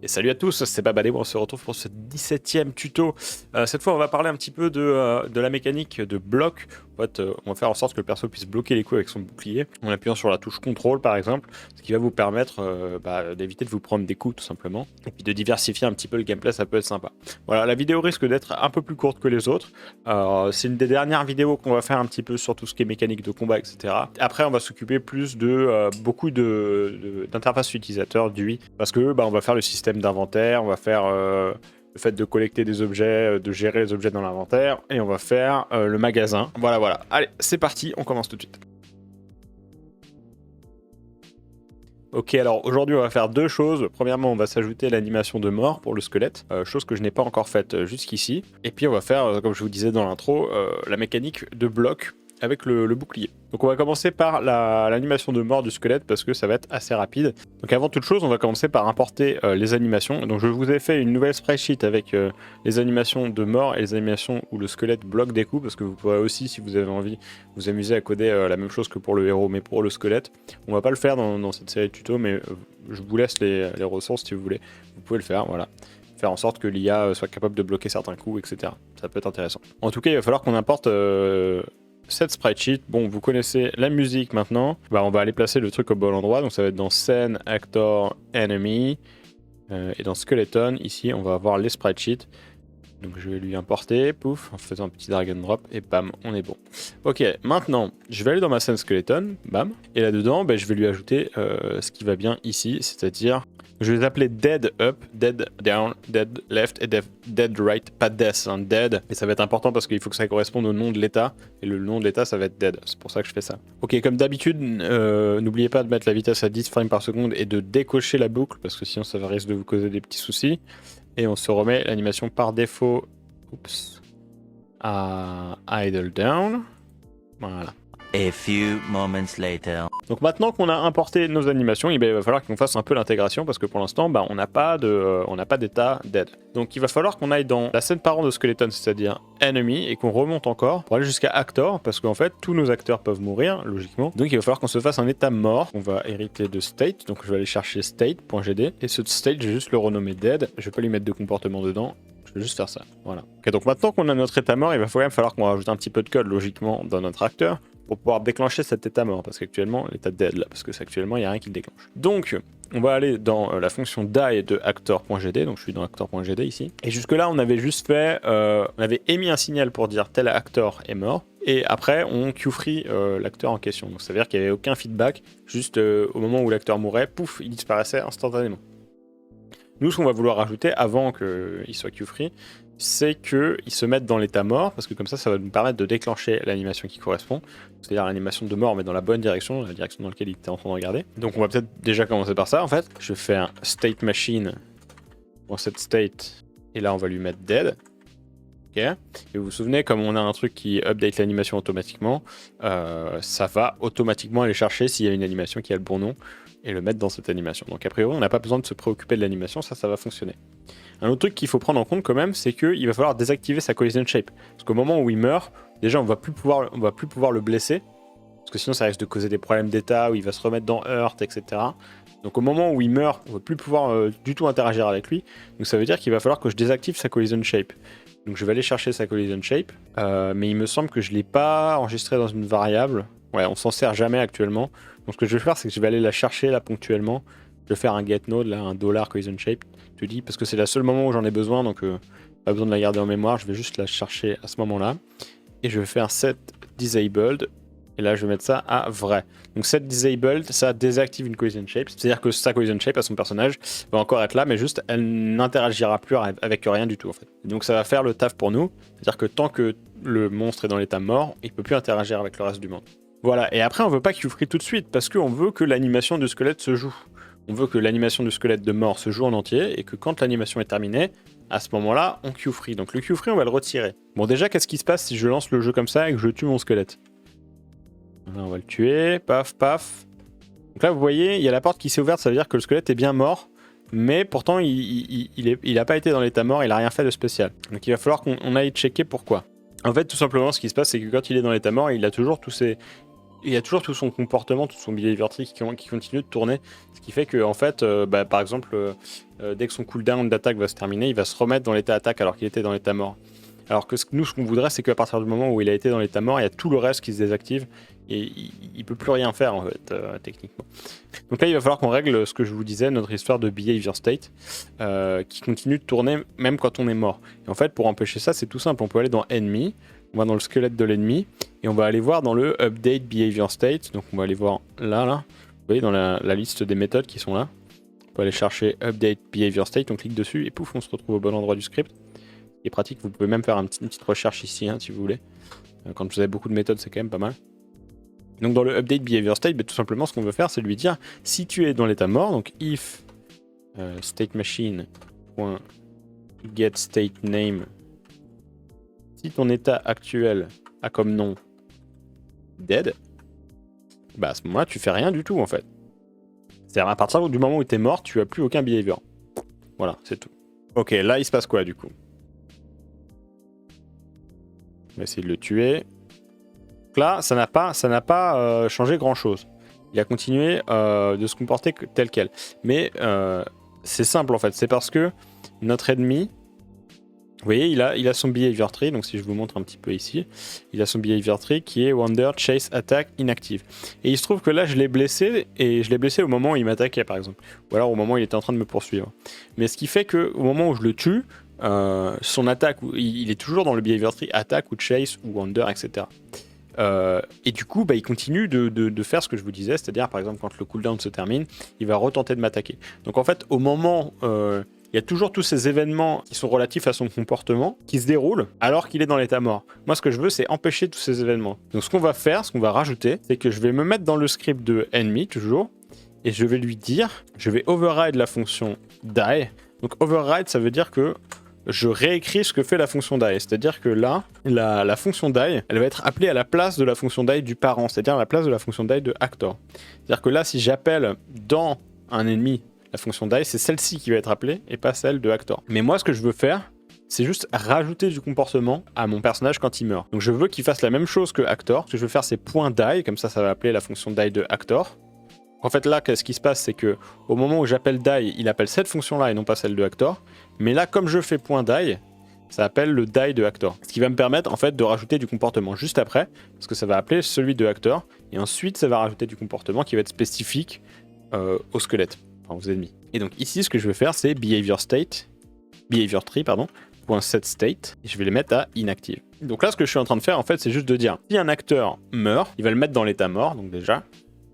Et salut à tous, c'est Babadé, on se retrouve pour ce 17e tuto. Cette fois on va parler un petit peu de la mécanique de bloc. En fait, on va faire en sorte que le perso puisse bloquer les coups avec son bouclier, en appuyant sur la touche contrôle par exemple, ce qui va vous permettre d'éviter de vous prendre des coups tout simplement, et puis de diversifier un petit peu le gameplay, ça peut être sympa. Voilà, la vidéo risque d'être un peu plus courte que les autres. C'est une des dernières vidéos qu'on va faire un petit peu sur tout ce qui est mécanique de combat, etc. Après on va s'occuper plus de beaucoup d'interfaces utilisateurs d'UI, parce que on va faire le système d'inventaire, on va faire le fait de collecter des objets, de gérer les objets dans l'inventaire, et on va faire le magasin. Voilà. Allez, c'est parti, on commence tout de suite. Ok, alors aujourd'hui on va faire deux choses. Premièrement, on va s'ajouter l'animation de mort pour le squelette, chose que je n'ai pas encore faite jusqu'ici. Et puis on va faire, comme je vous disais dans l'intro, la mécanique de bloc avec le bouclier. Donc on va commencer par l'animation de mort du squelette parce que ça va être assez rapide. Donc avant toute chose, on va commencer par importer les animations. Donc je vous ai fait une nouvelle spreadsheet avec les animations de mort et les animations où le squelette bloque des coups, parce que vous pourrez aussi, si vous avez envie, vous amuser à coder la même chose que pour le héros, mais pour le squelette. On va pas le faire dans cette série de tutos, mais je vous laisse les ressources si vous voulez. Vous pouvez le faire, voilà. Faire en sorte que l'IA soit capable de bloquer certains coups, etc. Ça peut être intéressant. En tout cas, il va falloir qu'on importe cette spreadsheet. Bon, vous connaissez la musique maintenant. On va aller placer le truc au bon endroit. Donc ça va être dans Scene, Actor, Enemy. Et dans Skeleton, ici, on va avoir les spreadsheets. Donc je vais lui importer, pouf, en faisant un petit drag and drop, et bam, on est bon. Ok, maintenant, je vais aller dans ma scène Skeleton, bam. Et là-dedans, je vais lui ajouter ce qui va bien ici, c'est-à-dire... Je vais les appeler Dead Up, Dead Down, Dead Left et Dead Right. Pas Death, hein, Dead. Et ça va être important parce qu'il faut que ça corresponde au nom de l'état. Et le nom de l'état, ça va être Dead. C'est pour ça que je fais ça. Ok, comme d'habitude, n'oubliez pas de mettre la vitesse à 10 frames par seconde et de décocher la boucle parce que sinon ça risque de vous causer des petits soucis. Et on se remet l'animation par défaut à Idle Down. Voilà. A few moments later. Donc maintenant qu'on a importé nos animations, il va falloir qu'on fasse un peu l'intégration parce que pour l'instant, on n'a pas d'état dead. Donc il va falloir qu'on aille dans la scène parent de Skeleton, c'est-à-dire Enemy, et qu'on remonte encore pour aller jusqu'à Actor, parce qu'en fait, tous nos acteurs peuvent mourir, logiquement. Donc il va falloir qu'on se fasse un état mort. On va hériter de State, donc je vais aller chercher State.gd, et ce State, je vais juste le renommer Dead. Je vais pas lui mettre de comportement dedans. Je vais juste faire ça, voilà. Ok, donc maintenant qu'on a notre état mort, il va quand même falloir qu'on rajoute un petit peu de code, logiquement, dans notre acteur, pour pouvoir déclencher cet état mort, parce qu'actuellement, l'état dead là, parce que actuellement, il n'y a rien qui le déclenche. Donc, on va aller dans la fonction die de actor.gd, donc je suis dans actor.gd ici, et jusque là, on avait juste fait, on avait émis un signal pour dire tel acteur est mort, et après, on queue-free l'acteur en question, donc ça veut dire qu'il n'y avait aucun feedback, juste au moment où l'acteur mourait, pouf, il disparaissait instantanément. Nous, ce qu'on va vouloir rajouter avant qu'il soit queue-free, c'est qu'ils se mettent dans l'état mort, parce que comme ça va nous permettre de déclencher l'animation qui correspond, c'est-à-dire l'animation de mort, mais dans la bonne direction, la direction dans laquelle il était en train de regarder. Donc on va peut-être déjà commencer par ça, en fait. Je vais faire state machine dans cette state, et là on va lui mettre dead. Ok. Et vous vous souvenez, comme on a un truc qui update l'animation automatiquement, ça va automatiquement aller chercher s'il y a une animation qui a le bon nom, et le mettre dans cette animation. Donc a priori, on n'a pas besoin de se préoccuper de l'animation, ça va fonctionner. Un autre truc qu'il faut prendre en compte quand même, c'est qu'il va falloir désactiver sa collision shape. Parce qu'au moment où il meurt, déjà on va plus pouvoir le blesser, parce que sinon ça risque de causer des problèmes d'état, où il va se remettre dans Hurt, etc. Donc au moment où il meurt, on va plus pouvoir du tout interagir avec lui. Donc ça veut dire qu'il va falloir que je désactive sa collision shape. Donc je vais aller chercher sa collision shape, mais il me semble que je ne l'ai pas enregistré dans une variable. Ouais, on s'en sert jamais actuellement. Donc ce que je vais faire, c'est que je vais aller la chercher là ponctuellement. Je vais faire un get node, là, un $collision shape, je te dis, parce que c'est le seul moment où j'en ai besoin, donc pas besoin de la garder en mémoire, je vais juste la chercher à ce moment-là. Et je vais faire set disabled, et là je vais mettre ça à vrai. Donc set disabled, ça désactive une collision shape, c'est-à-dire que sa collision shape à son personnage va encore être là, mais juste elle n'interagira plus avec rien du tout en fait. Et donc ça va faire le taf pour nous, c'est-à-dire que tant que le monstre est dans l'état mort, il peut plus interagir avec le reste du monde. Voilà, et après on veut pas qu'il free tout de suite, parce qu'on veut que l'animation du squelette se joue. On veut que l'animation du squelette de mort se joue en entier, et que quand l'animation est terminée, à ce moment-là, on queue free. Donc le queue free, on va le retirer. Bon, déjà, qu'est-ce qui se passe si je lance le jeu comme ça et que je tue mon squelette? Là, on va le tuer, paf, paf. Donc là, vous voyez, il y a la porte qui s'est ouverte, ça veut dire que le squelette est bien mort, mais pourtant, il a pas été dans l'état mort, il a rien fait de spécial. Donc il va falloir qu'on aille checker pourquoi. En fait, tout simplement, ce qui se passe, c'est que quand il est dans l'état mort, il a toujours tous ses... il y a toujours tout son comportement, tout son behavior tree qui continue de tourner, ce qui fait que en fait, par exemple, dès que son cooldown d'attaque va se terminer, il va se remettre dans l'état attaque alors qu'il était dans l'état mort. Alors que nous, ce qu'on voudrait, c'est qu'à partir du moment où il a été dans l'état mort, il y a tout le reste qui se désactive et il peut plus rien faire en fait, techniquement. Donc là, il va falloir qu'on règle ce que je vous disais, notre histoire de behavior state, qui continue de tourner même quand on est mort. Et en fait, pour empêcher ça, c'est tout simple. On peut aller dans Enemy, on va dans le squelette de l'ennemi et on va aller voir dans le Update Behavior State. Donc on va aller voir là. Vous voyez dans la liste des méthodes qui sont là. On peut aller chercher Update Behavior State, on clique dessus et pouf, on se retrouve au bon endroit du script. Ce qui est pratique, vous pouvez même faire une petite recherche ici si vous voulez. Quand vous avez beaucoup de méthodes, c'est quand même pas mal. Donc dans le Update Behavior State, tout simplement ce qu'on veut faire, c'est lui dire si tu es dans l'état mort, donc if state machine.get state name, si ton état actuel a comme nom dead, à ce moment-là, tu fais rien du tout en fait. C'est-à-dire à partir du moment où tu es mort, tu as plus aucun behavior. Voilà, c'est tout. Ok, là il se passe quoi du coup? On va essayer de le tuer. Donc là, ça n'a pas changé grand-chose. Il a continué de se comporter tel quel. Mais c'est simple en fait, c'est parce que notre ennemi, vous voyez, il a son behavior tree, donc si je vous montre un petit peu ici, il a son behavior tree qui est Wander, Chase, Attack, Inactive. Et il se trouve que là, je l'ai blessé, et je l'ai blessé au moment où il m'attaquait, par exemple. Ou alors au moment où il était en train de me poursuivre. Mais ce qui fait qu'au moment où je le tue, son attaque, il est toujours dans le behavior tree Attack ou Chase ou Wander, etc. Et du coup, il continue de faire ce que je vous disais, c'est-à-dire, par exemple, quand le cooldown se termine, il va retenter de m'attaquer. Donc en fait, au moment... il y a toujours tous ces événements qui sont relatifs à son comportement qui se déroulent alors qu'il est dans l'état mort. Moi, ce que je veux, c'est empêcher tous ces événements. Donc, ce qu'on va faire, ce qu'on va rajouter, c'est que je vais me mettre dans le script de enemy, toujours, et je vais lui dire, je vais override la fonction die. Donc, override, ça veut dire que je réécris ce que fait la fonction die. C'est-à-dire que là, la fonction die, elle va être appelée à la place de la fonction die du parent, c'est-à-dire à la place de la fonction die de actor. C'est-à-dire que là, si j'appelle dans un ennemi la fonction die, c'est celle-ci qui va être appelée et pas celle de actor. Mais moi, ce que je veux faire, c'est juste rajouter du comportement à mon personnage quand il meurt. Donc je veux qu'il fasse la même chose que actor. Ce que je veux faire, c'est .die, comme ça va appeler la fonction die de actor. En fait, là, ce qui se passe, c'est que au moment où j'appelle die, il appelle cette fonction-là et non pas celle de actor. Mais là, comme je fais .die, ça appelle le die de actor. Ce qui va me permettre, en fait, de rajouter du comportement juste après, parce que ça va appeler celui de actor, et ensuite, ça va rajouter du comportement qui va être spécifique au squelette. Enfin, aux ennemis. Et donc ici, ce que je vais faire, c'est behavior tree, .set state, et je vais les mettre à inactive. Donc là, ce que je suis en train de faire, en fait, c'est juste de dire, si un acteur meurt, il va le mettre dans l'état mort, donc déjà,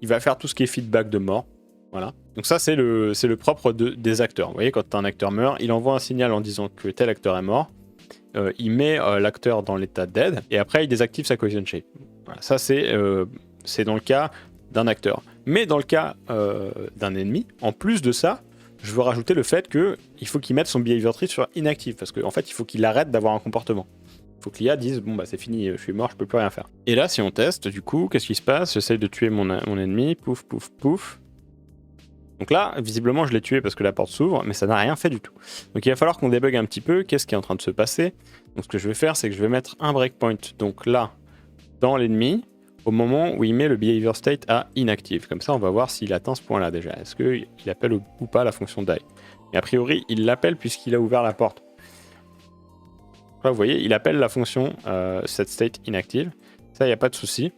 il va faire tout ce qui est feedback de mort, voilà. Donc ça, c'est le propre des acteurs. Vous voyez, quand un acteur meurt, il envoie un signal en disant que tel acteur est mort, il met l'acteur dans l'état dead, et après, il désactive sa cohesion shape. Voilà, ça, c'est dans le cas d'un acteur. Mais dans le cas d'un ennemi, en plus de ça, je veux rajouter le fait qu'il faut qu'il mette son behavior tree sur inactive, parce qu'en fait, il faut qu'il arrête d'avoir un comportement. Il faut que l'IA dise, bon c'est fini, je suis mort, je peux plus rien faire. Et là, si on teste, du coup, qu'est-ce qui se passe? J'essaye de tuer mon ennemi, pouf, pouf, pouf. Donc là, visiblement, je l'ai tué parce que la porte s'ouvre, mais ça n'a rien fait du tout. Donc il va falloir qu'on débug un petit peu, qu'est-ce qui est en train de se passer. Donc ce que je vais faire, c'est que je vais mettre un breakpoint, donc là, dans l'ennemi, au moment où il met le behavior state à inactive. Comme ça, on va voir s'il atteint ce point-là déjà. Est-ce qu'il appelle ou pas la fonction die? Mais a priori, il l'appelle puisqu'il a ouvert la porte. Là, vous voyez, il appelle la fonction set state inactive. Ça, il n'y a pas de souci.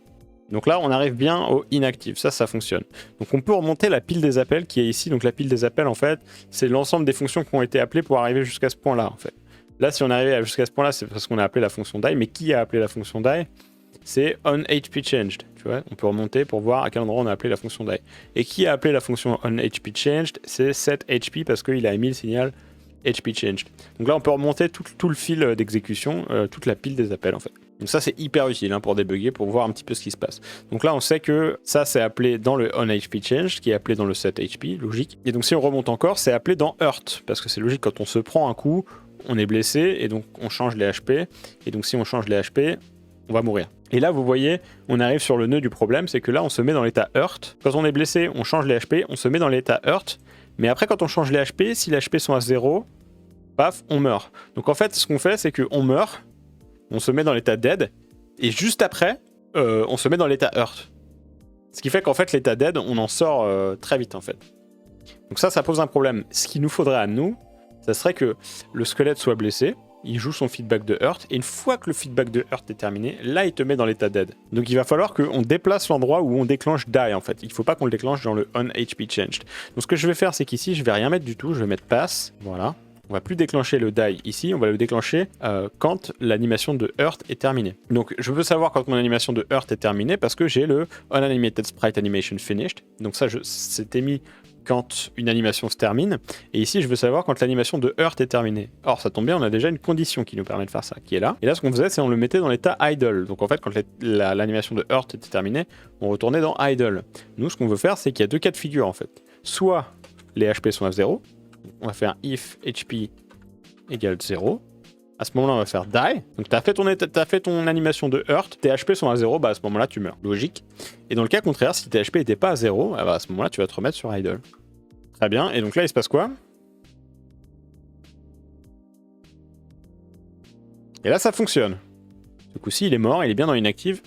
Donc là, on arrive bien au inactive. Ça fonctionne. Donc on peut remonter la pile des appels qui est ici. Donc la pile des appels, en fait, c'est l'ensemble des fonctions qui ont été appelées pour arriver jusqu'à ce point-là, en fait. Là, si on est arrivé jusqu'à ce point-là, c'est parce qu'on a appelé la fonction die. Mais qui a appelé la fonction die? C'est onHPChanged, tu vois, on peut remonter pour voir à quel endroit on a appelé la fonction die. Et qui a appelé la fonction onHPChanged? C'est setHP parce qu'il a émis le signal HPChanged. Donc là, on peut remonter tout le fil d'exécution, toute la pile des appels en fait. Donc ça, c'est hyper utile pour débugger, pour voir un petit peu ce qui se passe. Donc là, on sait que ça, c'est appelé dans le onHPChanged, qui est appelé dans le setHP, logique. Et donc si on remonte encore, c'est appelé dans hurt, parce que c'est logique, quand on se prend un coup, on est blessé, et donc on change les HP. Et donc si on change les HP, on va mourir. Et là, vous voyez, on arrive sur le nœud du problème, c'est que là, on se met dans l'état hurt. Quand on est blessé, on change les HP, on se met dans l'état hurt. Mais après, quand on change les HP, si les HP sont à 0, paf, on meurt. Donc en fait, ce qu'on fait, c'est qu'on meurt, on se met dans l'état dead, et juste après, on se met dans l'état hurt. Ce qui fait qu'en fait, l'état dead, on en sort très vite en fait. Donc ça pose un problème. Ce qu'il nous faudrait à nous, ça serait que le squelette soit blessé, il joue son feedback de hurt, et une fois que le feedback de hurt est terminé, là il te met dans l'état dead. Donc il va falloir qu'on déplace l'endroit où on déclenche die en fait. Il ne faut pas qu'on le déclenche dans le on HP changed. Donc ce que je vais faire, c'est qu'ici, je vais rien mettre du tout, je vais mettre pass, voilà. On va plus déclencher le die ici, on va le déclencher quand l'animation de hurt est terminée. Donc je veux savoir quand mon animation de hurt est terminée parce que j'ai le on animated sprite animation finished. Donc ça, c'était mis quand une animation se termine. Et ici, je veux savoir quand l'animation de hurt est terminée. Or, ça tombe bien, on a déjà une condition qui nous permet de faire ça, qui est là. Et là, ce qu'on faisait, c'est on le mettait dans l'état idle. Donc en fait, quand l'animation de hurt était terminée, on retournait dans idle. Nous, ce qu'on veut faire, c'est qu'il y a deux cas de figure en fait. Soit les HP sont à 0. On va faire if HP égale 0. À ce moment-là, on va faire die. Donc, tu as fait ton animation de hurt. Tes HP sont à 0. Bah, à ce moment-là, tu meurs. Logique. Et dans le cas contraire, si tes HP n'étaient pas à 0, bah, à ce moment-là, tu vas te remettre sur idle. Très bien. Et donc là, il se passe quoi? Et là, ça fonctionne. Du coup-ci, il est mort. Il est bien dans inactive.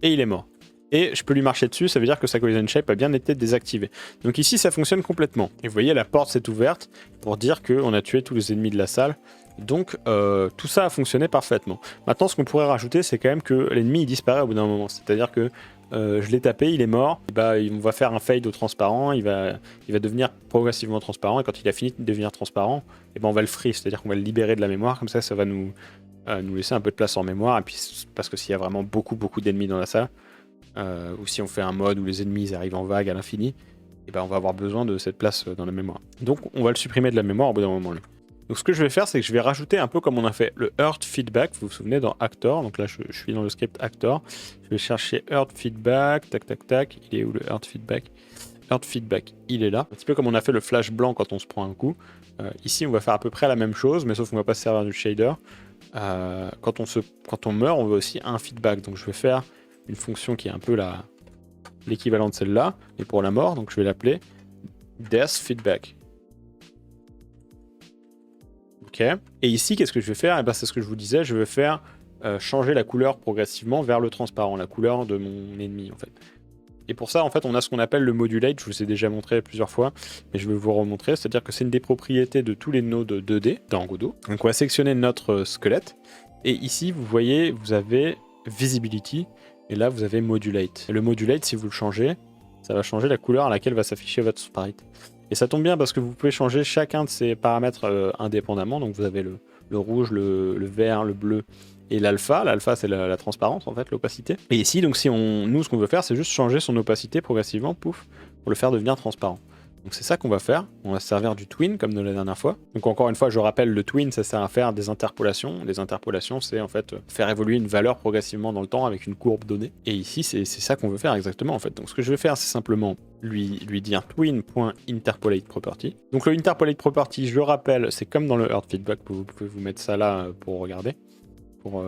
Et il est mort. Et je peux lui marcher dessus, ça veut dire que sa collision shape a bien été désactivée. Donc ici, ça fonctionne complètement. Et vous voyez, la porte s'est ouverte pour dire qu'on a tué tous les ennemis de la salle. Donc tout ça a fonctionné parfaitement. Maintenant, ce qu'on pourrait rajouter, c'est quand même que l'ennemi il disparaît au bout d'un moment. C'est-à-dire que je l'ai tapé, il est mort. Et bah, on va faire un fade au transparent. Il va devenir progressivement transparent. Et quand il a fini de devenir transparent, et ben on va le free, c'est-à-dire qu'on va le libérer de la mémoire. Comme ça va nous laisser un peu de place en mémoire. Et puis parce que s'il y a vraiment beaucoup d'ennemis dans la salle. Ou si on fait un mode où les ennemis arrivent en vague à l'infini, et ben on va avoir besoin de cette place dans la mémoire. Donc on va le supprimer de la mémoire au bout d'un moment. Donc ce que je vais faire, c'est que je vais rajouter un peu comme on a fait le hurt feedback, vous vous souvenez dans Actor, donc là je suis dans le script Actor, je vais chercher hurt feedback, tac, il est où le hurt feedback? Hurt feedback, il est là, un petit peu comme on a fait le flash blanc quand on se prend un coup. Ici on va faire à peu près la même chose, mais sauf qu'on va pas se servir du shader. Quand on meurt, on veut aussi un feedback, donc je vais faire une fonction qui est un peu l'équivalent de celle-là, mais pour la mort, donc je vais l'appeler death feedback. Ok. Et ici, qu'est-ce que je vais faire? Et ben, c'est ce que je vous disais, je vais faire changer la couleur progressivement vers le transparent, la couleur de mon ennemi en fait. Et pour ça, en fait, on a ce qu'on appelle le modulate, je vous ai déjà montré plusieurs fois, mais je vais vous remontrer, c'est-à-dire que c'est une des propriétés de tous les nodes 2D dans Godot. Donc on va sélectionner notre squelette, et ici, vous voyez, vous avez visibility, et là, vous avez modulate. Et le modulate, si vous le changez, ça va changer la couleur à laquelle va s'afficher votre sprite. Et ça tombe bien parce que vous pouvez changer chacun de ces paramètres indépendamment. Donc vous avez le rouge, le vert, le bleu et l'alpha. L'alpha, c'est la transparence, en fait, l'opacité. Et ici, donc nous, ce qu'on veut faire, c'est juste changer son opacité progressivement, pouf, pour le faire devenir transparent. Donc c'est ça qu'on va faire, on va se servir du twin comme de la dernière fois. Donc encore une fois, je rappelle, le twin, ça sert à faire des interpolations. Les interpolations, c'est en fait faire évoluer une valeur progressivement dans le temps avec une courbe donnée. Et ici, c'est ça qu'on veut faire exactement en fait. Donc ce que je vais faire, c'est simplement lui dire twin.interpolate property. Donc le interpolate property, je le rappelle, c'est comme dans le hurt feedback, vous pouvez vous mettre ça là pour regarder. Pour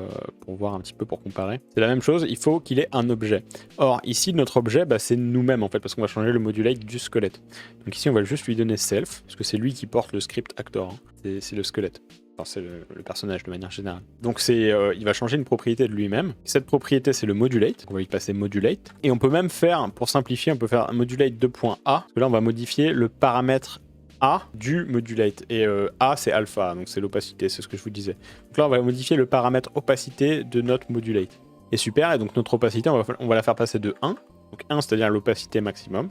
voir un petit peu, pour comparer. C'est la même chose, il faut qu'il ait un objet. Or, ici, notre objet, bah, c'est nous-mêmes, en fait, parce qu'on va changer le modulate du squelette. Donc ici, on va juste lui donner self, parce que c'est lui qui porte le script actor. Hein. C'est le squelette. Enfin, c'est le personnage, de manière générale. Donc il va changer une propriété de lui-même. Cette propriété, c'est le modulate. Donc on va lui passer modulate. Et on peut même faire, pour simplifier, on peut faire un modulate 2.a. Parce que là, on va modifier le paramètre A du modulate. Et A, c'est alpha, donc c'est l'opacité, c'est ce que je vous disais. Donc là, on va modifier le paramètre opacité de notre modulate. Et super, et donc notre opacité, on va la faire passer de 1. Donc 1, c'est-à-dire l'opacité maximum.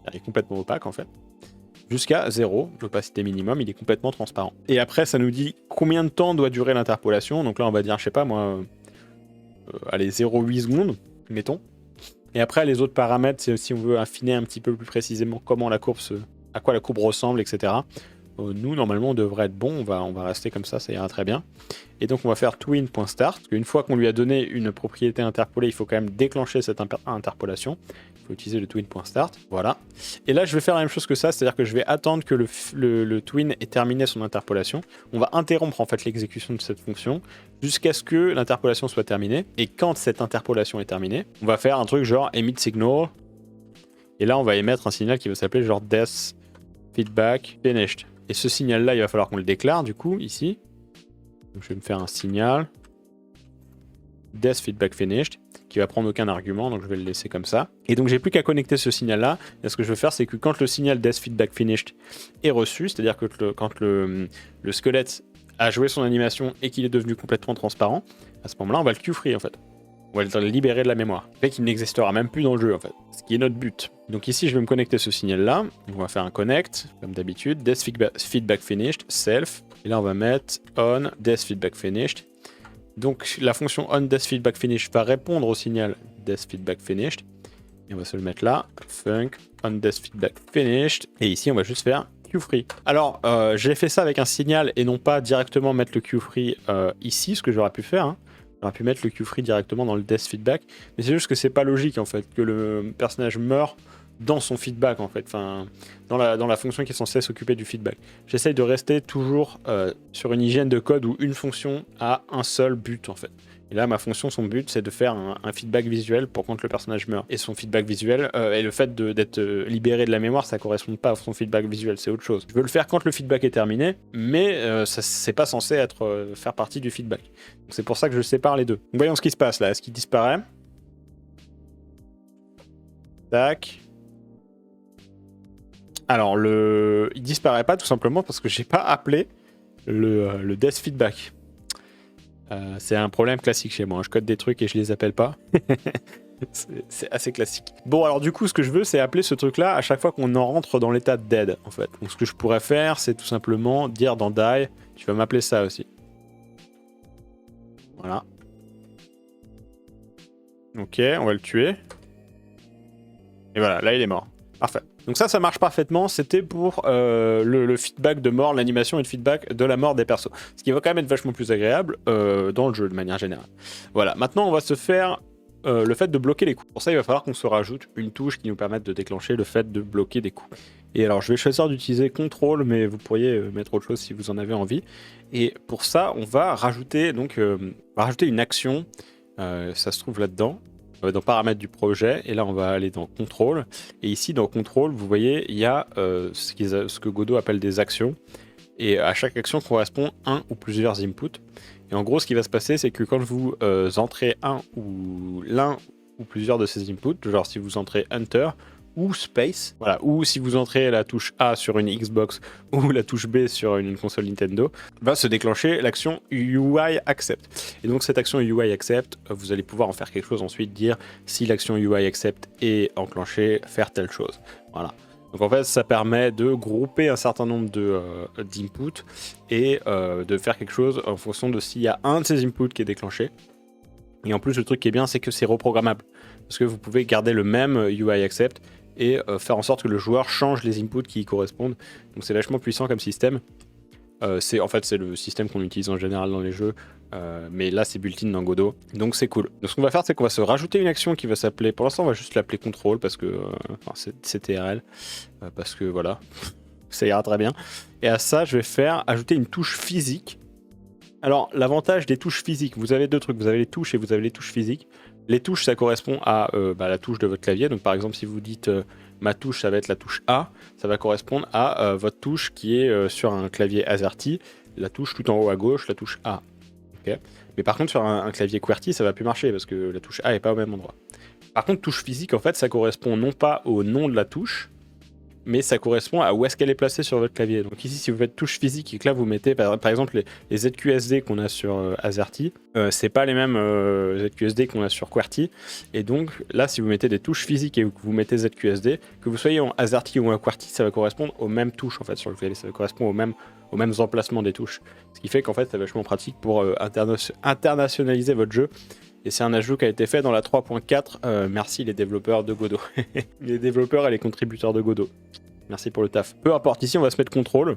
Elle est complètement opaque, en fait. Jusqu'à 0, l'opacité minimum, il est complètement transparent. Et après, ça nous dit combien de temps doit durer l'interpolation. Donc là, on va dire, je sais pas moi, allez, 0,8 secondes, mettons. Et après, les autres paramètres, c'est si on veut affiner un petit peu plus précisément comment la courbe à quoi la courbe ressemble, etc. Nous, normalement, on devrait être bon, on va rester comme ça ira très bien. Et donc, on va faire twin.start, parce qu'une fois qu'on lui a donné une propriété interpolée, il faut quand même déclencher cette interpolation. Il faut utiliser le twin.start, voilà. Et là, je vais faire la même chose que ça, c'est-à-dire que je vais attendre que le twin ait terminé son interpolation. On va interrompre en fait l'exécution de cette fonction jusqu'à ce que l'interpolation soit terminée. Et quand cette interpolation est terminée, on va faire un truc genre emit signal. Et là, on va émettre un signal qui va s'appeler genre death feedback finished. Et ce signal-là, il va falloir qu'on le déclare, du coup, ici. Donc, je vais me faire un signal death feedback finished. qui va prendre aucun argument, donc je vais le laisser comme ça. Et donc j'ai plus qu'à connecter ce signal-là. Et ce que je vais faire, c'est que quand le signal Death Feedback Finished est reçu, c'est-à-dire que quand le squelette a joué son animation et qu'il est devenu complètement transparent, à ce moment-là, on va le Q-free en fait. On va le libérer de la mémoire. Ce fait qu'il n'existera même plus dans le jeu en fait, ce qui est notre but. Donc ici, je vais me connecter ce signal-là. On va faire un connect, comme d'habitude, Death Feedback Finished, self. Et là, on va mettre on Death Feedback Finished. Donc la fonction on Death Feedback Finished va répondre au signal Death Feedback Finished. Et on va se le mettre là, func on Death Feedback Finished. Et ici, on va juste faire Q-free. Alors, j'ai fait ça avec un signal et non pas directement mettre le Q-free ici, ce que j'aurais pu faire. Hein. J'aurais pu mettre le Q-free directement dans le Death Feedback, mais c'est juste que c'est pas logique en fait, que le personnage meure dans son feedback en fait, enfin, dans la fonction qui est censée s'occuper du feedback. J'essaye de rester toujours sur une hygiène de code où une fonction a un seul but en fait. Et là, ma fonction, son but, c'est de faire un feedback visuel pour quand le personnage meurt. Et son feedback visuel, et le fait d'être libéré de la mémoire, ça correspond pas à son feedback visuel, c'est autre chose. Je veux le faire quand le feedback est terminé, mais c'est pas censé faire partie du feedback. Donc c'est pour ça que je sépare les deux. Donc voyons ce qui se passe là. Est-ce qu'il disparaît? Tac. Alors, il disparaît pas tout simplement parce que j'ai pas appelé le Death Feedback. C'est un problème classique chez moi. Je code des trucs et je les appelle pas. C'est assez classique. Bon, alors du coup, ce que je veux, c'est appeler ce truc-là à chaque fois qu'on en rentre dans l'état de dead, en fait. Donc, ce que je pourrais faire, c'est tout simplement dire dans die, tu vas m'appeler ça aussi. Voilà. Ok, on va le tuer. Et voilà, là, il est mort. Parfait. Donc ça marche parfaitement. C'était pour le feedback de mort, l'animation et le feedback de la mort des persos. Ce qui va quand même être vachement plus agréable dans le jeu de manière générale. Voilà, maintenant on va se faire le fait de bloquer les coups. Pour ça, il va falloir qu'on se rajoute une touche qui nous permette de déclencher le fait de bloquer des coups. Et alors, je vais choisir d'utiliser CTRL, mais vous pourriez mettre autre chose si vous en avez envie. Et pour ça, on va rajouter, une action. Ça se trouve là-dedans. Dans paramètres du projet, et là on va aller dans contrôle, et ici dans contrôle vous voyez il y a ce que Godot appelle des actions, et à chaque action correspond un ou plusieurs inputs, et en gros ce qui va se passer c'est que quand vous entrez l'un ou plusieurs de ces inputs, genre si vous entrez Enter ou Space, voilà, ou si vous entrez la touche A sur une Xbox ou la touche B sur une console Nintendo, va se déclencher l'action UI Accept. Et donc cette action UI Accept, vous allez pouvoir en faire quelque chose ensuite, dire si l'action UI Accept est enclenchée, faire telle chose. Voilà. Donc en fait, ça permet de grouper un certain nombre d'inputs et de faire quelque chose en fonction de s'il y a un de ces inputs qui est déclenché. Et en plus, le truc qui est bien, c'est que c'est reprogrammable. Parce que vous pouvez garder le même UI Accept et faire en sorte que le joueur change les inputs qui y correspondent. Donc c'est vachement puissant comme système. C'est le système qu'on utilise en général dans les jeux, mais là c'est built-in dans Godot, donc c'est cool. Donc ce qu'on va faire, c'est qu'on va se rajouter une action qui va s'appeler, pour l'instant on va juste l'appeler contrôle parce que c'est TRL, parce que voilà, ça ira très bien. Et à ça, je vais ajouter une touche physique. Alors l'avantage des touches physiques, vous avez deux trucs, vous avez les touches et vous avez les touches physiques. Les touches, ça correspond à la touche de votre clavier. Donc par exemple, si vous dites ma touche, ça va être la touche A, ça va correspondre à votre touche qui est sur un clavier AZERTY, la touche tout en haut à gauche, la touche A. Okay. Mais par contre, sur un clavier QWERTY, ça va plus marcher parce que la touche A n'est pas au même endroit. Par contre, touche physique, en fait, ça correspond non pas au nom de la touche, mais ça correspond à où est-ce qu'elle est placée sur votre clavier. Donc ici, si vous faites touche physique et que là vous mettez par exemple les ZQSD qu'on a sur AZERTY, c'est pas les mêmes ZQSD qu'on a sur QWERTY. Et donc là, si vous mettez des touches physiques et que vous mettez ZQSD, que vous soyez en AZERTY ou en QWERTY, ça va correspondre aux mêmes touches en fait sur le clavier. Ça va correspondre aux mêmes emplacements des touches. Ce qui fait qu'en fait, c'est vachement pratique pour internationaliser votre jeu. Et c'est un ajout qui a été fait dans la 3.4. Merci les développeurs de Godot. Les développeurs et les contributeurs de Godot. Merci pour le taf. Peu importe, ici on va se mettre contrôle.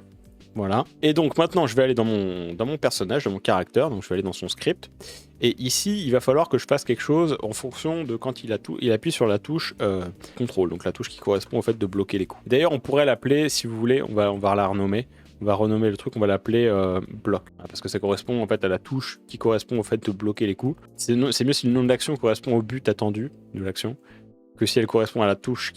Voilà. Et donc maintenant je vais aller dans mon personnage, dans mon caractère. Donc je vais aller dans son script. Et ici il va falloir que je fasse quelque chose en fonction de quand il appuie sur la touche contrôle. Donc la touche qui correspond au fait de bloquer les coups. D'ailleurs on pourrait l'appeler, si vous voulez, on va la renommer. On va renommer le truc, on va l'appeler bloc. Parce que ça correspond en fait à la touche qui correspond au fait de bloquer les coups. C'est mieux si le nom de l'action correspond au but attendu de l'action que si elle correspond à la touche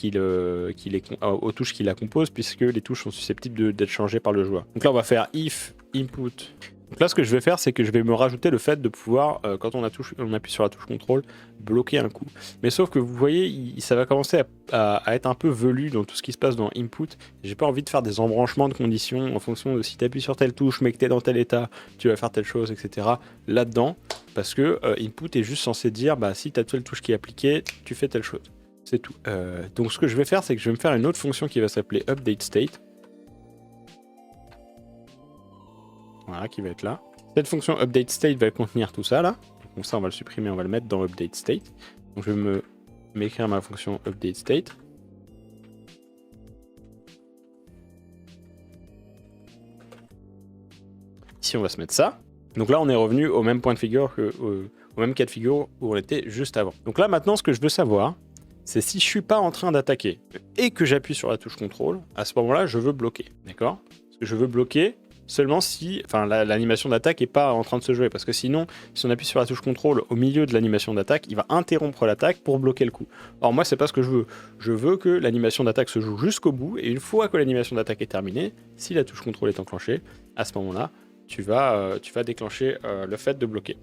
aux touches qui la composent, puisque les touches sont susceptibles d'être changées par le joueur. Donc là on va faire if input Donc là, ce que je vais faire, c'est que je vais me rajouter le fait de pouvoir, quand on appuie sur la touche contrôle, bloquer un coup. Mais sauf que vous voyez, ça va commencer à être un peu velu dans tout ce qui se passe dans Input. J'ai pas envie de faire des embranchements de conditions en fonction de si tu appuies sur telle touche, mais que tu es dans tel état, tu vas faire telle chose, etc. là-dedans, parce que Input est juste censé dire, bah, si tu as telle touche qui est appliquée, tu fais telle chose. C'est tout. Donc ce que je vais faire, c'est que je vais me faire une autre fonction qui va s'appeler UpdateState. Voilà, qui va être là. Cette fonction UpdateState va contenir tout ça là. Donc ça, on va le supprimer, on va le mettre dans UpdateState. Donc je vais m'écrire ma fonction UpdateState. Ici, on va se mettre ça. Donc là, on est revenu au même point de figure, au même cas de figure où on était juste avant. Donc là, maintenant, ce que je veux savoir, c'est si je suis pas en train d'attaquer et que j'appuie sur la touche contrôle, à ce moment-là, je veux bloquer. D'accord ? Parce que je veux bloquer seulement si l'animation d'attaque n'est pas en train de se jouer. Parce que sinon, si on appuie sur la touche contrôle au milieu de l'animation d'attaque, il va interrompre l'attaque pour bloquer le coup. Or moi, c'est pas ce que je veux. Je veux que l'animation d'attaque se joue jusqu'au bout, et une fois que l'animation d'attaque est terminée, si la touche contrôle est enclenchée, à ce moment-là, tu vas déclencher le fait de bloquer.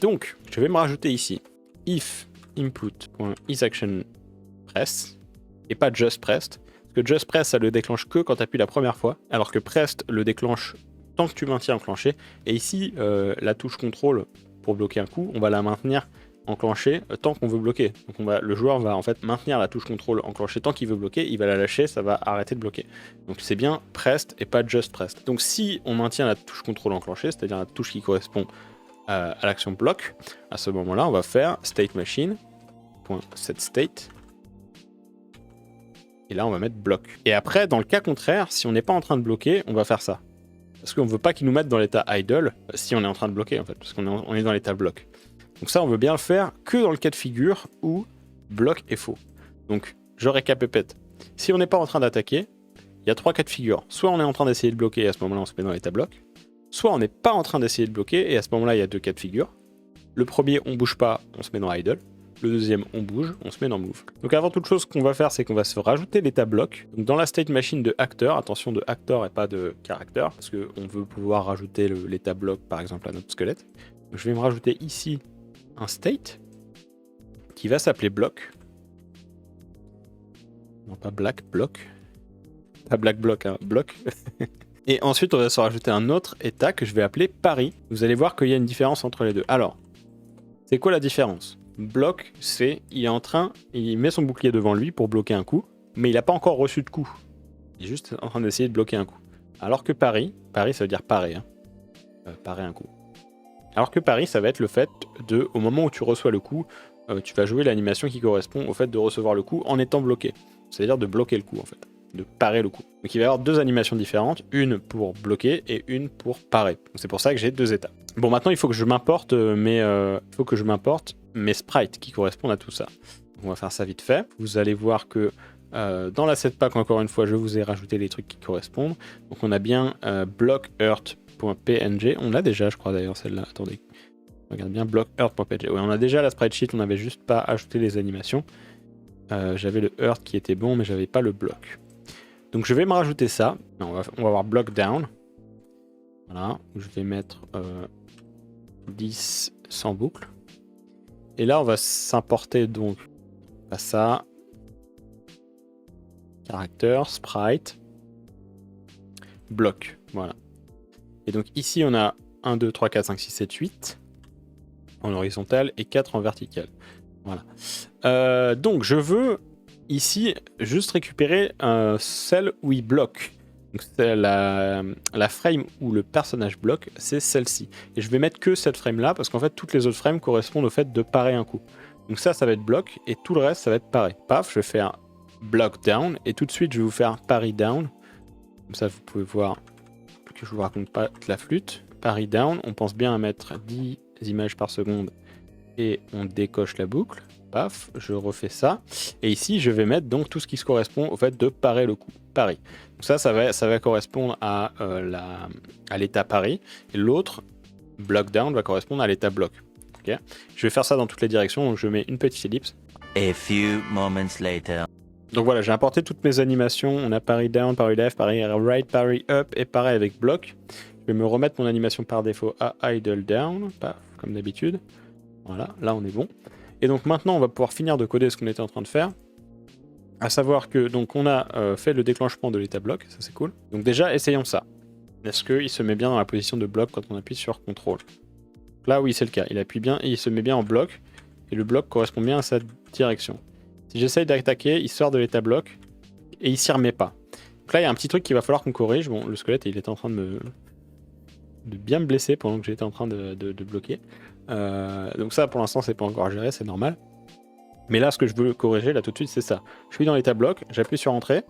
Donc, je vais me rajouter ici if input.isActionPress et pas justPressed. Parce que justPress, ça le déclenche que quand tu appuies la première fois, alors que pressed le déclenche tant que tu maintiens enclenché. Et ici, la touche contrôle pour bloquer un coup, on va la maintenir enclenchée tant qu'on veut bloquer. Donc le joueur va en fait maintenir la touche contrôle enclenchée tant qu'il veut bloquer, il va la lâcher, ça va arrêter de bloquer. Donc c'est bien pressed et pas justPressed. Donc si on maintient la touche contrôle enclenchée, c'est-à-dire la touche qui correspond à l'action block, à ce moment-là, on va faire stateMachine.setState. Et là, on va mettre bloc. Et après, dans le cas contraire, si on n'est pas en train de bloquer, on va faire ça. Parce qu'on ne veut pas qu'il nous mette dans l'état idle si on est en train de bloquer, en fait. Parce qu'on est dans l'état bloc. Donc ça, on veut bien le faire que dans le cas de figure où bloc est faux. Donc, je récapépète. Si on n'est pas en train d'attaquer, il y a 3 cas de figure. Soit on est en train d'essayer de bloquer et à ce moment-là, on se met dans l'état bloc. Soit on n'est pas en train d'essayer de bloquer et à ce moment-là, il y a 2 cas de figure. Le premier, on bouge pas, on se met dans idle. Le deuxième, on bouge, on se met dans move. Donc avant toute chose, ce qu'on va faire, c'est qu'on va se rajouter l'état bloc. Donc dans la state machine de acteur, attention de acteur et pas de caractère, parce qu'on veut pouvoir rajouter l'état bloc, par exemple, à notre squelette. Donc, je vais me rajouter ici un state qui va s'appeler bloc. Non, pas black, bloc. Pas black bloc, hein, bloc. Et ensuite, on va se rajouter un autre état que je vais appeler pari. Vous allez voir qu'il y a une différence entre les deux. Alors, c'est quoi la différence ? Bloc, c'est il met son bouclier devant lui pour bloquer un coup, mais il n'a pas encore reçu de coup. Il est juste en train d'essayer de bloquer un coup. Alors que pari ça veut dire parer, hein. Parer un coup. Alors que pari, ça va être le fait de, au moment où tu reçois le coup, tu vas jouer l'animation qui correspond au fait de recevoir le coup en étant bloqué. C'est-à-dire de bloquer le coup en fait, de parer le coup. Donc il va y avoir 2 animations différentes, une pour bloquer et une pour parer. C'est pour ça que j'ai 2 états. Bon, maintenant il faut que je m'importe mes sprites qui correspondent à tout ça. Donc, on va faire ça vite fait. Vous allez voir que dans la setpack, encore une fois, je vous ai rajouté les trucs qui correspondent. Donc on a bien blockearth.png. On l'a déjà, je crois d'ailleurs, celle-là. Attendez. Regarde bien blockearth.png. Oui, on a déjà la sprite on n'avait juste pas ajouté les animations. J'avais le earth qui était bon, mais j'avais pas le bloc. Donc je vais me rajouter ça. On va avoir block down. Voilà. Je vais mettre 10 sans boucle. Et là, on va s'importer donc à ça. Caractère, sprite, bloc. Voilà. Et donc ici, on a 1, 2, 3, 4, 5, 6, 7, 8 en horizontal et 4 en vertical. Voilà. Donc je veux ici juste récupérer celle où il bloque. Donc la frame où le personnage bloque, c'est celle-ci. Et je vais mettre que cette frame-là, parce qu'en fait, toutes les autres frames correspondent au fait de parer un coup. Donc ça va être bloc, et tout le reste, ça va être paré. Paf, je vais faire block down, et tout de suite, je vais vous faire parry down. Comme ça, vous pouvez voir que je vous raconte pas la flûte. Parry down, on pense bien à mettre 10 images par seconde, et on décoche la boucle. Paf, je refais ça. Et ici, je vais mettre donc tout ce qui se correspond au fait de parer le coup. Paris. Donc ça va correspondre à l'état pari. Et l'autre, block down, va correspondre à l'état bloc. Okay, je vais faire ça dans toutes les directions. Donc je mets une petite ellipse. A few moments later. Donc voilà, j'ai importé toutes mes animations. On a parry down, parry left, parry right, parry up et pareil avec bloc. Je vais me remettre mon animation par défaut à idle down, paf, comme d'habitude. Voilà, là on est bon. Et donc maintenant on va pouvoir finir de coder ce qu'on était en train de faire. À savoir que donc on a fait le déclenchement de l'état bloc, ça c'est cool. Donc déjà essayons ça. Est-ce qu'il se met bien dans la position de bloc quand on appuie sur CTRL? Là oui c'est le cas, il appuie bien et il se met bien en bloc. Et le bloc correspond bien à sa direction. Si j'essaye d'attaquer, il sort de l'état bloc et il s'y remet pas. Donc là il y a un petit truc qu'il va falloir qu'on corrige. Bon, le squelette il était en train de bien me blesser pendant que j'étais en train de bloquer. Donc ça pour l'instant c'est pas encore géré, c'est normal. Mais là ce que je veux corriger là tout de suite c'est ça. Je suis dans l'état bloc, j'appuie sur entrée.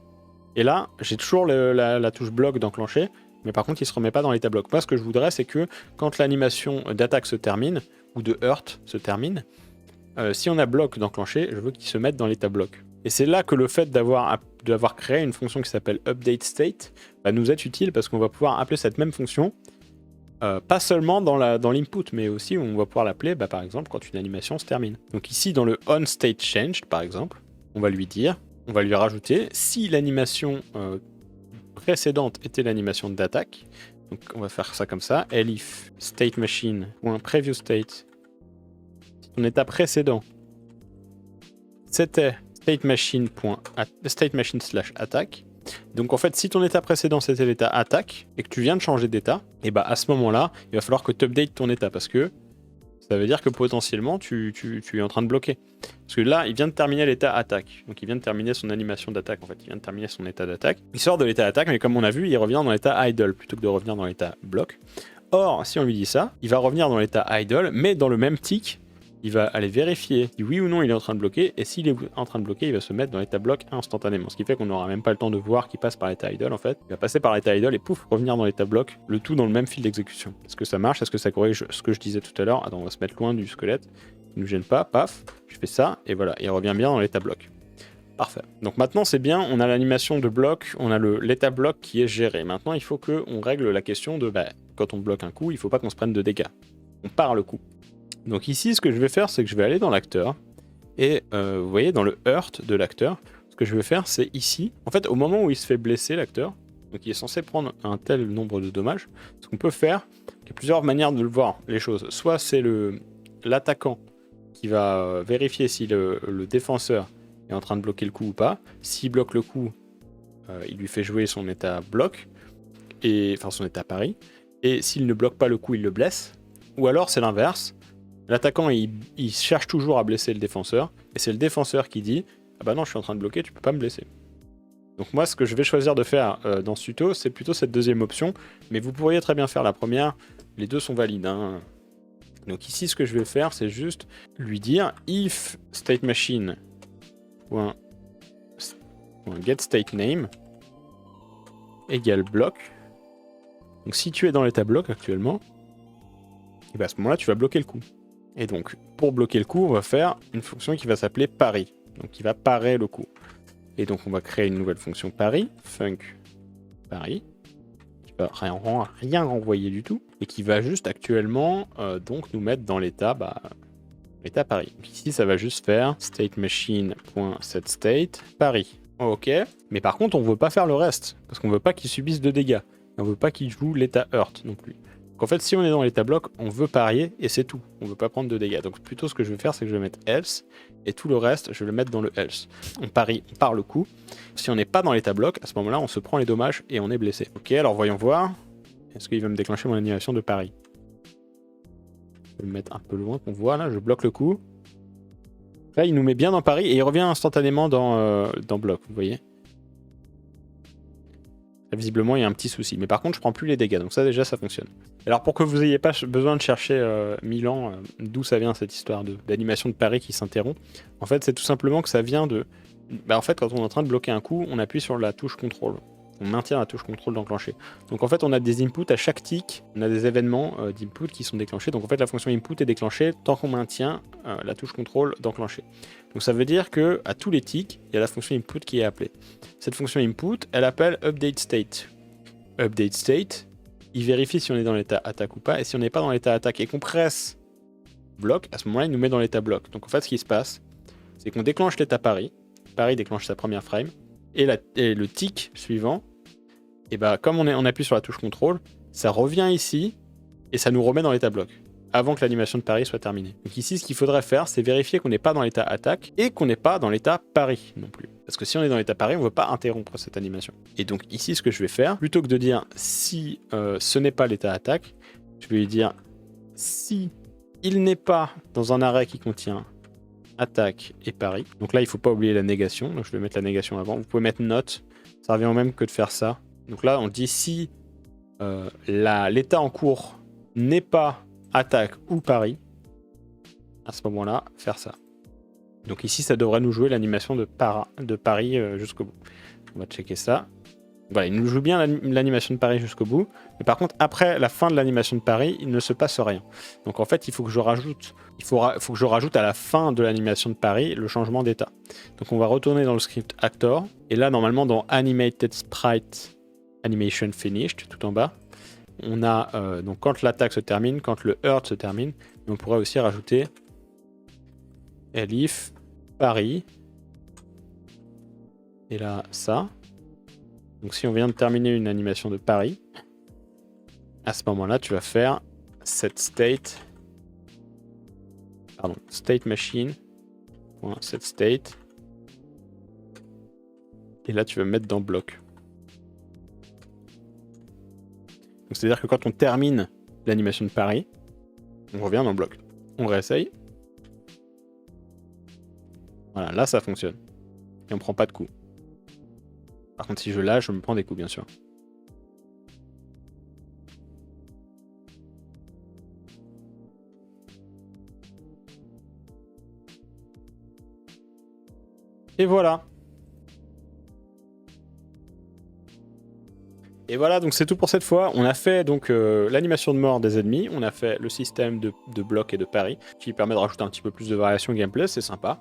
Et là j'ai toujours la touche bloc d'enclencher. Mais par contre il se remet pas dans l'état bloc. Moi ce que je voudrais c'est que quand l'animation d'attaque se termine, ou de hurt se termine, si on a bloc d'enclencher, je veux qu'il se mette dans l'état bloc. Et c'est là que le fait d'avoir créé une fonction qui s'appelle update state va nous être utile parce qu'on va pouvoir appeler cette même fonction pas seulement dans l'input, mais aussi on va pouvoir l'appeler par exemple quand une animation se termine. Donc ici dans le onStateChanged par exemple, on va lui rajouter si l'animation précédente était l'animation d'attaque. Donc on va faire ça comme ça, elif stateMachine.previewState. Si ton état précédent c'était stateMachine/attaque. Donc en fait, si ton état précédent c'était l'état attaque et que tu viens de changer d'état, et à ce moment-là, il va falloir que tu updates ton état parce que ça veut dire que potentiellement tu es en train de bloquer. Parce que là, il vient de terminer l'état attaque. Donc il vient de terminer son animation d'attaque en fait. Il vient de terminer son état d'attaque. Il sort de l'état attaque, mais comme on a vu, il revient dans l'état idle plutôt que de revenir dans l'état bloc. Or, si on lui dit ça, il va revenir dans l'état idle, mais dans le même tick. Il va aller vérifier si oui ou non il est en train de bloquer, et s'il est en train de bloquer, il va se mettre dans l'état bloc instantanément. Ce qui fait qu'on n'aura même pas le temps de voir qu'il passe par l'état idle en fait. Il va passer par l'état idle et pouf, revenir dans l'état bloc, le tout dans le même fil d'exécution. Est-ce que ça marche? Est-ce que ça corrige ce que je disais tout à l'heure? Attends, on va se mettre loin du squelette, il ne nous gêne pas, paf, je fais ça, et voilà, il revient bien dans l'état bloc. Parfait. Donc maintenant c'est bien, on a l'animation de bloc, on a l'état bloc qui est géré. Maintenant il faut qu'on règle la question de quand on bloque un coup, il ne faut pas qu'on se prenne de dégâts. On part le coup. Donc ici, ce que je vais faire, c'est que je vais aller dans l'acteur. Et vous voyez, dans le hurt de l'acteur, ce que je vais faire, c'est ici. En fait, au moment où il se fait blesser, l'acteur, donc il est censé prendre un tel nombre de dommages, ce qu'on peut faire, il y a plusieurs manières de le voir, les choses. Soit c'est l'attaquant qui va vérifier si le défenseur est en train de bloquer le coup ou pas. S'il bloque le coup, il lui fait jouer son état bloc, enfin son état pari. Et s'il ne bloque pas le coup, il le blesse. Ou alors c'est l'inverse. L'attaquant, il cherche toujours à blesser le défenseur, et c'est le défenseur qui dit « Ah bah non, je suis en train de bloquer, tu peux pas me blesser. » Donc moi, ce que je vais choisir de faire dans ce tuto, c'est plutôt cette deuxième option, mais vous pourriez très bien faire la première, les deux sont valides. Hein. Donc ici, ce que je vais faire, c'est juste lui dire « if stateMachine.getStateName égale bloc ». Donc si tu es dans l'état bloc actuellement, et à ce moment-là, tu vas bloquer le coup. Et donc, pour bloquer le coup, on va faire une fonction qui va s'appeler pari. Donc, qui va parer le coup. Et donc, on va créer une nouvelle fonction pari, func pari, qui va rien renvoyer du tout, et qui va juste actuellement donc nous mettre dans l'état pari. Donc ici, ça va juste faire stateMachine.setState pari. Ok, mais par contre, on veut pas faire le reste, parce qu'on veut pas qu'il subisse de dégâts. On veut pas qu'il joue l'état hurt non plus. Donc en fait, si on est dans l'état bloc, on veut parier et c'est tout. On veut pas prendre de dégâts. Donc plutôt ce que je vais faire, c'est que je vais mettre else et tout le reste, je vais le mettre dans le else. On parie, on part le coup. Si on n'est pas dans l'état bloc, à ce moment-là, on se prend les dommages et on est blessé. Ok, alors voyons voir. Est-ce qu'il va me déclencher mon animation de pari? Je vais le mettre un peu loin qu'on voit là. Je bloque le coup. Là, il nous met bien dans pari et il revient instantanément dans bloc. Vous voyez? Là, visiblement, il y a un petit souci. Mais par contre, je prends plus les dégâts. Donc ça, déjà, ça fonctionne. Alors, pour que vous n'ayez pas besoin de chercher 1000 ans d'où ça vient cette histoire d'animation de pari qui s'interrompt, en fait, c'est tout simplement que ça vient de... en fait, quand on est en train de bloquer un coup, on appuie sur la touche contrôle. On maintient la touche contrôle d'enclencher. Donc en fait, on a des inputs à chaque tick, on a des événements d'input qui sont déclenchés. Donc en fait, la fonction input est déclenchée tant qu'on maintient la touche contrôle d'enclencher. Donc ça veut dire que à tous les ticks, il y a la fonction input qui est appelée. Cette fonction input, elle appelle update state. Update state, il vérifie si on est dans l'état attaque ou pas, et si on n'est pas dans l'état attaque et qu'on presse bloc, à ce moment-là, il nous met dans l'état bloc. Donc en fait, ce qui se passe, c'est qu'on déclenche l'état pari. Pari déclenche sa première frame. Et le tick suivant, et comme on appuie sur la touche contrôle, ça revient ici, et ça nous remet dans l'état bloc, avant que l'animation de pari soit terminée. Donc ici, ce qu'il faudrait faire, c'est vérifier qu'on n'est pas dans l'état attaque, et qu'on n'est pas dans l'état pari non plus. Parce que si on est dans l'état pari, on ne veut pas interrompre cette animation. Et donc ici, ce que je vais faire, plutôt que de dire si ce n'est pas l'état attaque, je vais lui dire si il n'est pas dans un arrêt qui contient attaque et pari. Donc là, il ne faut pas oublier la négation. Donc je vais mettre la négation avant. Vous pouvez mettre note. Ça revient au même que de faire ça. Donc là, on dit si l'état en cours n'est pas attaque ou pari, à ce moment-là, faire ça. Donc ici, ça devrait nous jouer l'animation de pari jusqu'au bout. On va checker ça. Voilà, il nous joue bien l'animation de pari jusqu'au bout. Mais par contre, après la fin de l'animation de pari, il ne se passe rien. Donc en fait, il faut que je rajoute, faut que je rajoute à la fin de l'animation de pari le changement d'état. Donc on va retourner dans le script Actor. Et là, normalement, dans Animated Sprite Animation Finished, tout en bas, on a donc quand l'attaque se termine, quand le hurt se termine. Et on pourrait aussi rajouter elif pari. Et là, ça. Donc si on vient de terminer une animation de pari, à ce moment-là, tu vas faire set state machine, set state, et là tu vas mettre dans bloc. Donc c'est-à-dire que quand on termine l'animation de pari, on revient dans bloc. On réessaye. Voilà, là ça fonctionne. Et on prend pas de coups. Par contre, si je lâche, je me prends des coups, bien sûr. Et voilà. Et voilà, donc c'est tout pour cette fois. On a fait donc l'animation de mort des ennemis, on a fait le système de bloc et de pari, qui permet de rajouter un petit peu plus de variation gameplay, c'est sympa.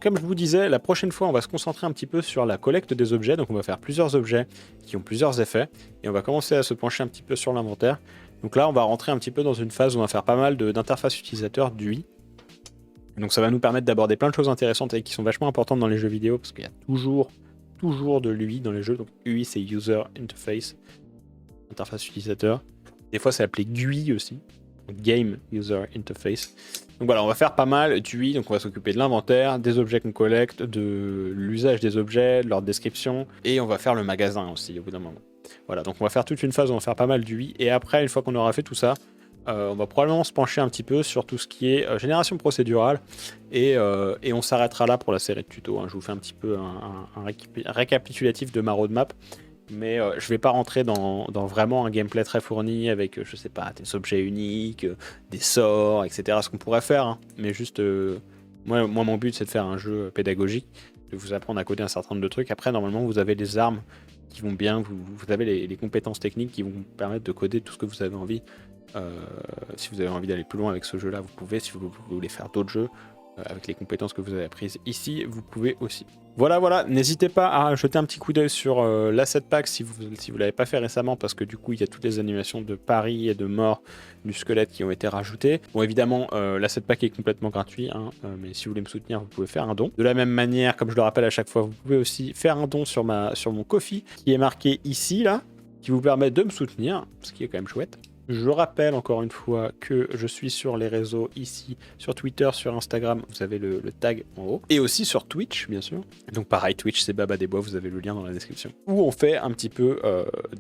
Comme je vous disais, la prochaine fois, on va se concentrer un petit peu sur la collecte des objets. Donc on va faire plusieurs objets qui ont plusieurs effets. Et on va commencer à se pencher un petit peu sur l'inventaire. Donc là, on va rentrer un petit peu dans une phase où on va faire pas mal d'interfaces utilisateurs d'UI. Donc ça va nous permettre d'aborder plein de choses intéressantes et qui sont vachement importantes dans les jeux vidéo. Parce qu'il y a toujours de l'UI dans les jeux. Donc UI, c'est User Interface, interface utilisateur. Des fois, c'est appelé GUI aussi. Game User Interface. Donc voilà, on va faire pas mal d'UI, donc on va s'occuper de l'inventaire, des objets qu'on collecte, de l'usage des objets, de leur description, et on va faire le magasin aussi au bout d'un moment. Voilà, donc on va faire toute une phase où on va faire pas mal d'UI, et après, une fois qu'on aura fait tout ça, on va probablement se pencher un petit peu sur tout ce qui est génération procédurale, et on s'arrêtera là pour la série de tutos. Je vous fais un petit peu un récapitulatif de ma roadmap. Mais je vais pas rentrer dans vraiment un gameplay très fourni avec, je sais pas, des objets uniques, des sorts, etc. Ce qu'on pourrait faire, hein. Mais juste, moi, mon but, c'est de faire un jeu pédagogique, de vous apprendre à coder un certain nombre de trucs. Après, normalement, vous avez les armes qui vont bien, vous avez les compétences techniques qui vont vous permettre de coder tout ce que vous avez envie. Si vous avez envie d'aller plus loin avec ce jeu-là, vous pouvez. Si vous voulez faire d'autres jeux, avec les compétences que vous avez apprises ici, vous pouvez aussi. Voilà, n'hésitez pas à jeter un petit coup d'œil sur l'asset pack si vous ne l'avez pas fait récemment, parce que du coup il y a toutes les animations de pari et de mort du squelette qui ont été rajoutées. Bon, évidemment, l'asset pack est complètement gratuit, hein, mais si vous voulez me soutenir, vous pouvez faire un don. De la même manière, comme je le rappelle à chaque fois, vous pouvez aussi faire un don sur mon Ko-fi, qui est marqué ici, là, qui vous permet de me soutenir, ce qui est quand même chouette. Je rappelle encore une fois que je suis sur les réseaux ici, sur Twitter, sur Instagram, vous avez le tag en haut, et aussi sur Twitch, bien sûr. Donc pareil, Twitch, c'est Baba des Bois, vous avez le lien dans la description. Où on fait un petit peu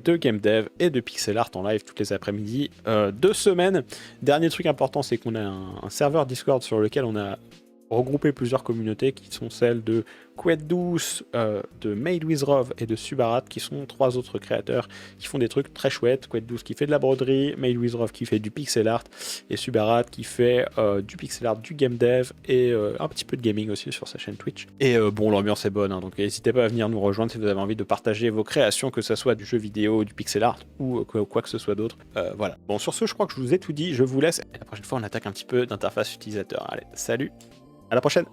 de game dev et de pixel art en live toutes les après-midi, 2 semaines. Dernier truc important, c'est qu'on a un serveur Discord sur lequel on a regroupé plusieurs communautés qui sont celles de Quet12, de Made with Rov et de Subarat, qui sont 3 autres créateurs qui font des trucs très chouettes. Quet12 qui fait de la broderie, Made with Rov qui fait du pixel art, et Subarat qui fait du pixel art, du game dev et un petit peu de gaming aussi sur sa chaîne Twitch. Et bon, l'ambiance est bonne, hein, donc n'hésitez pas à venir nous rejoindre si vous avez envie de partager vos créations, que ce soit du jeu vidéo, du pixel art ou quoi que ce soit d'autre. Voilà. Bon, sur ce, je crois que je vous ai tout dit, je vous laisse. Et la prochaine fois, on attaque un petit peu d'interface utilisateur. Allez, salut, à la prochaine!